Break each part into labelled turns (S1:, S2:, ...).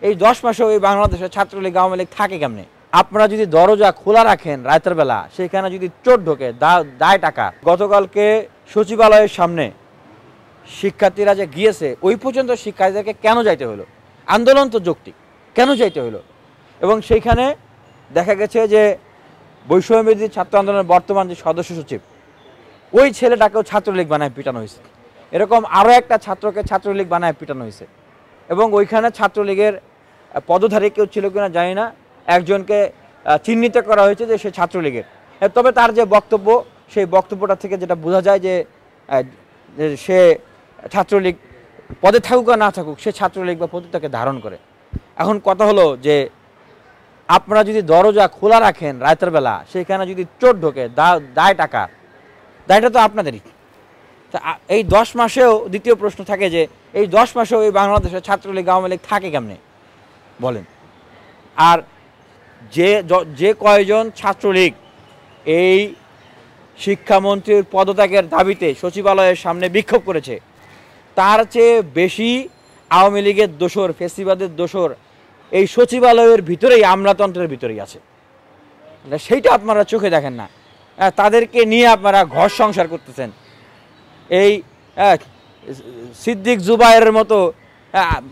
S1: এই ১০ মাসেও এই বাংলাদেশে ছাত্রলীগ আওয়ামী লীগ থাকে কেমনে? আপনারা যদি দরজা খোলা রাখেন রাতের বেলা, সেখানে যদি চোর ঢোকে দায় টাকা। গতকালকে সচিবালয়ের সামনে শিক্ষার্থীরা যে গিয়েছে, ওই পর্যন্ত শিক্ষার্থীদেরকে কেন যাইতে হলো? আন্দোলন তো যৌক্তিক, কেন যাইতে হলো? এবং সেইখানে দেখা গেছে যে বৈষম্যবিরোধী ছাত্র আন্দোলনের বর্তমান যে সদস্য সচিব, ওই ছেলেটাকেও ছাত্রলীগ বানায় পিটানো হয়েছে। এরকম আরও একটা ছাত্রকে ছাত্রলীগ বানায় পিটানো হয়েছে। এবং ওইখানে ছাত্রলীগের পদধারী কেউ ছিল কিনা জানি না, একজনকে চিহ্নিত করা হয়েছে যে সে ছাত্রলীগের। তবে তার যে বক্তব্য, সেই বক্তব্যটা থেকে যেটা বোঝা যায় যে সে ছাত্রলীগ পদে থাকুক আর না থাকুক, সে ছাত্রলীগ বা প্রতীকটাকে ধারণ করে। এখন কথা হলো যে আপনারা যদি দরজা খোলা রাখেন রাতের বেলা, সেখানে যদি চোর ঢোকে দায় টাকা, দায়টা তো আপনাদেরই। এই ১০ মাসেও দ্বিতীয় প্রশ্ন থাকে যে এই ১০ মাসেও এই বাংলাদেশে ছাত্রলীগ আওয়ামী লীগ থাকে কেমনে বলেন? আর যে কয়জন ছাত্রলীগ এই শিক্ষামন্ত্রীর পদত্যাগের দাবিতে সচিবালয়ের সামনে বিক্ষোভ করেছে, তার চেয়ে বেশি আওয়ামী লীগের দোসর, ফেসিবাদের দোসর এই সচিবালয়ের ভিতরেই, আমলাতন্ত্রের ভিতরেই আছে। সেইটা আপনারা চোখে দেখেন না। তাদেরকে নিয়ে আপনারা ঘর সংসার করতেছেন। এই সিদ্দিক জুবায়ের মতো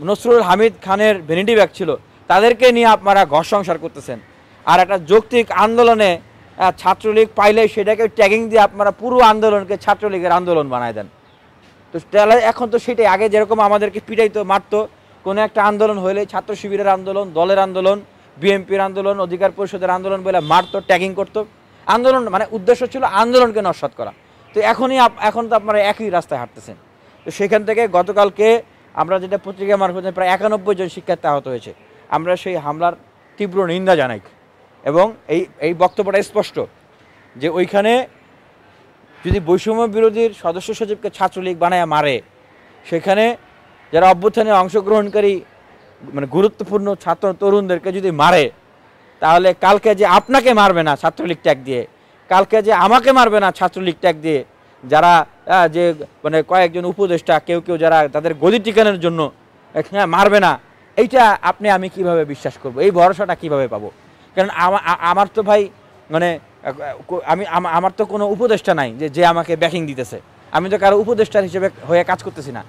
S1: নসরুল হামিদ খানের ভ্যানিটি ব্যাগ ছিল, তাদেরকে নিয়ে আপনারা ঘর সংসার করতেছেন। আর একটা যৌক্তিক আন্দোলনে ছাত্রলীগ পাইলে সেটাকে ট্যাগিং দিয়ে আপনারা পুরো আন্দোলনকে ছাত্রলীগের আন্দোলন বানায় দেন। তো এখন তো সেটাই, আগে যেরকম আমাদেরকে পিটাইতো, মারতো, কোনো একটা আন্দোলন হলে ছাত্র শিবিরের আন্দোলন, দলের আন্দোলন, বিএনপির আন্দোলন, অধিকার পরিষদের আন্দোলন বলে মারতো, ট্যাগিং করতো। আন্দোলন মানে উদ্দেশ্য ছিল আন্দোলনকে নস্যাৎ করা। তো এখন তো আপনারা একই রাস্তায় হাঁটতেছেন। তো সেখান থেকে গতকালকে আমরা যেটা পত্রিকা মারফতে প্রায় ৯১ জন শিক্ষার্থী আহত হয়েছে, আমরা সেই হামলার তীব্র নিন্দা জানাই। এবং এই বক্তব্যটা স্পষ্ট যে ওইখানে যদি বৈষম্য বিরোধীর সদস্য সচিবকে ছাত্রলীগ বানায় মারে, সেখানে যারা অভ্যুত্থানে অংশগ্রহণকারী মানে গুরুত্বপূর্ণ ছাত্র তরুণদেরকে যদি মারে, তাহলে কালকে যে আপনাকে মারবে না ছাত্রলীগ ট্যাগ দিয়ে, কালকে যে আমাকে মারবে না ছাত্রলীগ ট্যাগ দিয়ে, যারা যে মানে কয়েকজন উপদেষ্টা কেউ যারা তাদের গদি টিকানোর জন্য মারবে না, এইটা আমি কিভাবে বিশ্বাস করব? এই ভরসাটা কিভাবে পাবো? কারণ আমার তো ভাই মানে আমার তো কোনো উপদেষ্টা নাই যে আমাকে ব্যাকিং দিতেছে। আমি তো কারো উপদেষ্টার হিসেবে হয়ে কাজ করতেছি না।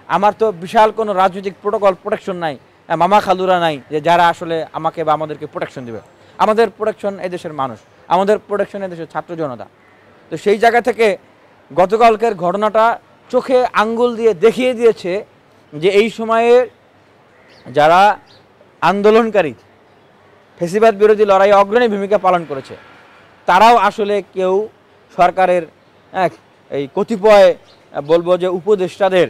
S1: আমার তো বিশাল কোনো রাজনৈতিক প্রোটেকশন নাই, মামা খালুরা নাই যে যারা আসলে আমাকে বা আমাদেরকে প্রোটেকশন দেবে। আমাদের প্রোটেকশন এদেশের মানুষ, আমাদের প্রোটেকশন এদেশের ছাত্র জনতা। তো সেই জায়গা থেকে গতকালকের ঘটনাটা চোখে আঙ্গুল দিয়ে দেখিয়ে দিয়েছে যে এই সময়ে যারা আন্দোলনকারী, ফেসিবাদ বিরোধী লড়াইয়ে অগ্রণী ভূমিকা পালন করেছে, তারাও আসলে কেউ সরকারের এই কতিপয় বলবো যে উপদেষ্টাদের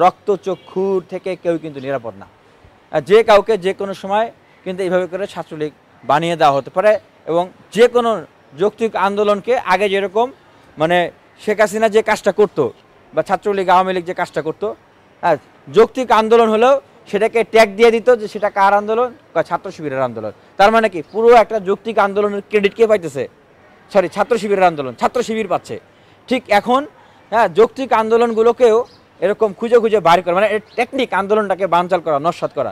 S1: রক্তচক্ষুর থেকে কেউ কিন্তু নিরাপদ না। যে কাউকে যে কোনো সময় কিন্তু এইভাবে করে ছাত্রলীগ বানিয়ে দেওয়া হতে পারে। এবং যে কোনো যৌক্তিক আন্দোলনকে আগে যেরকম মানে শেখ হাসিনা যে কাজটা করতো বা ছাত্রলীগ আওয়ামী লীগ যে কাজটা করতো, যৌক্তিক আন্দোলন হলেও সেটাকে ট্যাগ দিয়ে দিত যে সেটা কার আন্দোলন, বা ছাত্র শিবিরের আন্দোলন। তার মানে কি পুরো একটা যৌক্তিক আন্দোলনের ক্রেডিট কে পাইতেছে? ছাত্র শিবিরের আন্দোলন, ছাত্র শিবির পাচ্ছে। ঠিক এখন যৌক্তিক আন্দোলনগুলোকেও এরকম খুঁজে বাইর করা, মানে টেকনিক আন্দোলনটাকে বানচাল করা, নস্যাৎ করা,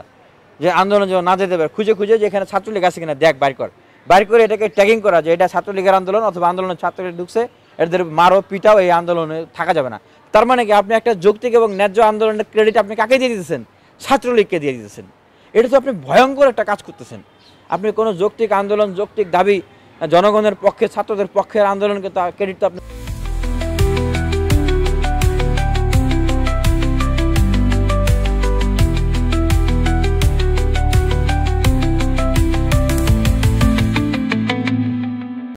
S1: যে আন্দোলন যেন না যেতে পারে, খুঁজে যে এখানে ছাত্রলীগ আছে কিনা দেখ, বাইর করে এটাকে ট্যাগিং করা যে এটা ছাত্রলীগের আন্দোলন অথবা আন্দোলনের ছাত্রলীগ ঢুকছে, এদের মারো পিটাও, এই আন্দোলনে থাকা যাবে না। তার মানে কি আপনি একটা যৌক্তিক এবং ন্যায্য আন্দোলনের ক্রেডিট আপনি কাকে দিয়ে দিতেছেন? ছাত্রলীগকে দিয়ে দিতেছেন। এটা তো আপনি ভয়ঙ্কর একটা কাজ করতেছেন। আপনি কোনো যৌক্তিক আন্দোলন, যৌক্তিক দাবি, জনগণের পক্ষে, ছাত্রদের পক্ষের আন্দোলনকে তো ক্রেডিট তো আপনি